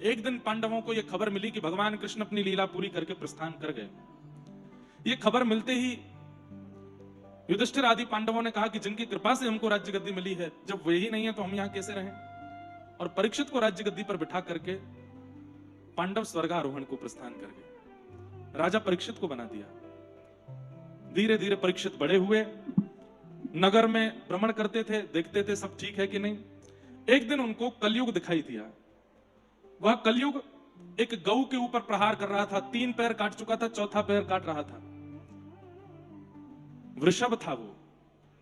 एक दिन पांडवों को यह खबर मिली कि भगवान कृष्ण अपनी लीला पूरी करके प्रस्थान कर गए। यह खबर मिलते ही युधिष्ठिर आदि पांडवों ने कहा कि जिनकी कृपा से हमको राज्य गद्दी मिली है, जब वे ही नहीं है तो हम यहां कैसे रहें? और परीक्षित को राज्य गद्दी पर बिठा करके पांडव स्वर्गारोहण को प्रस्थान कर गए। राजा परीक्षित को बना दिया। धीरे धीरे परीक्षित बड़े हुए, नगर में भ्रमण करते थे, देखते थे सब ठीक है कि नहीं। एक दिन उनको कलयुग दिखाई दिया। वह कलयुग एक गऊ के ऊपर प्रहार कर रहा था। 3 पैर काट चुका था, चौथा पैर काट रहा था। वृषभ था वो।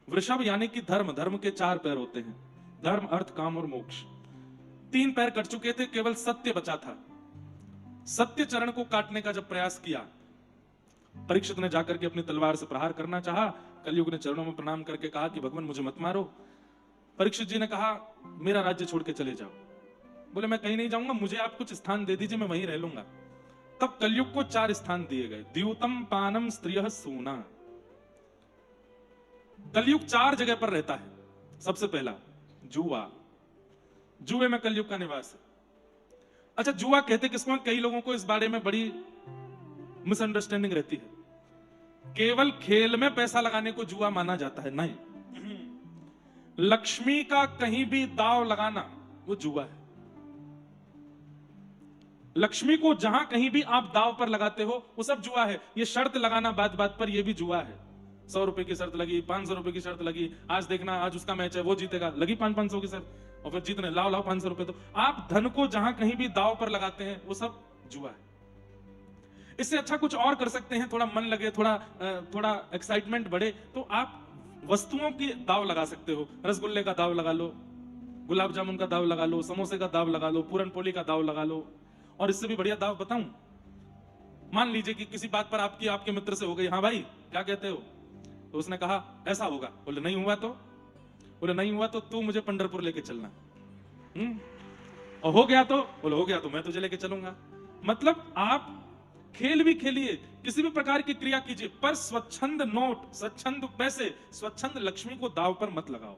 वृषभ यानी कि धर्म, धर्म के 4 पैर होते हैं, धर्म, अर्थ, काम और मोक्ष। 3 पैर कट चुके थे, केवल सत्य बचा था। सत्य चरण को काटने का जब प्रयास किया, परीक्षित ने जाकर के अपनी तलवार से प्रहार करना चाहा। कलयुग ने चरणों में प्रणाम करके कहा कि भगवान मुझे मत मारो। परीक्षित जी ने कहा मेरा राज्य छोड़ के चले जाओ। बोले मैं कहीं नहीं जाऊंगा, मुझे आप कुछ स्थान दे दीजिए, मैं वहीं रह लूंगा। तब कलयुग को 4 स्थान दिए गए। द्यूतम पानम स्त्रियः सूना। कलयुग 4 जगह पर रहता है। सबसे पहला जुआ, जुए में कलयुग का निवास है। अच्छा, जुआ कहते किसको? कई लोगों को इस बारे में बड़ी मिसअंडरस्टैंडिंग रहती है। केवल खेल में पैसा लगाने को जुआ माना जाता है, नहीं। लक्ष्मी का कहीं भी दाव लगाना वो जुआ है। लक्ष्मी को जहां कहीं भी आप दाव पर लगाते हो वो सब जुआ है। ये शर्त लगाना बात बात पर, ये भी जुआ है। 100 रुपए की शर्त लगी, 500 रुपए की शर्त लगी, आज देखना आज उसका मैच है वो जीतेगा, लगी 500 की शर्त, और फिर जीतने लाओ लाओ 500 रुपए। तो आप धन को जहां कहीं भी दाव पर लगाते हैं वो सब जुआ है। इससे अच्छा कुछ और कर सकते हैं, थोड़ा मन लगे, थोड़ा एक्साइटमेंट बढ़े, तो आप वस्तुओं की दाव लगा सकते हो। रसगुल्ले का दाव लगा लो, गुलाब जामुन का दाव लगा लो, समोसे का दाव लगा लो, पूरन पोली का दाव लगा लो। और इससे भी बढ़िया दाव बताऊं, मान लीजिए कि किसी बात पर आपके मित्र से हो गई, हाँ भाई क्या कहते हो? तो उसने कहा ऐसा होगा। बोले नहीं हुआ तो? बोले नहीं हुआ तो तू मुझे पंढरपुर लेके चलना। और हो गया तो? बोले हो गया तो मैं तुझे लेके चलूंगा। मतलब आप खेल भी खेलिए, किसी भी प्रकार की क्रिया कीजिए, पर स्वच्छंद नोट, स्वच्छंद पैसे, स्वच्छंद लक्ष्मी को दाव पर मत लगाओ।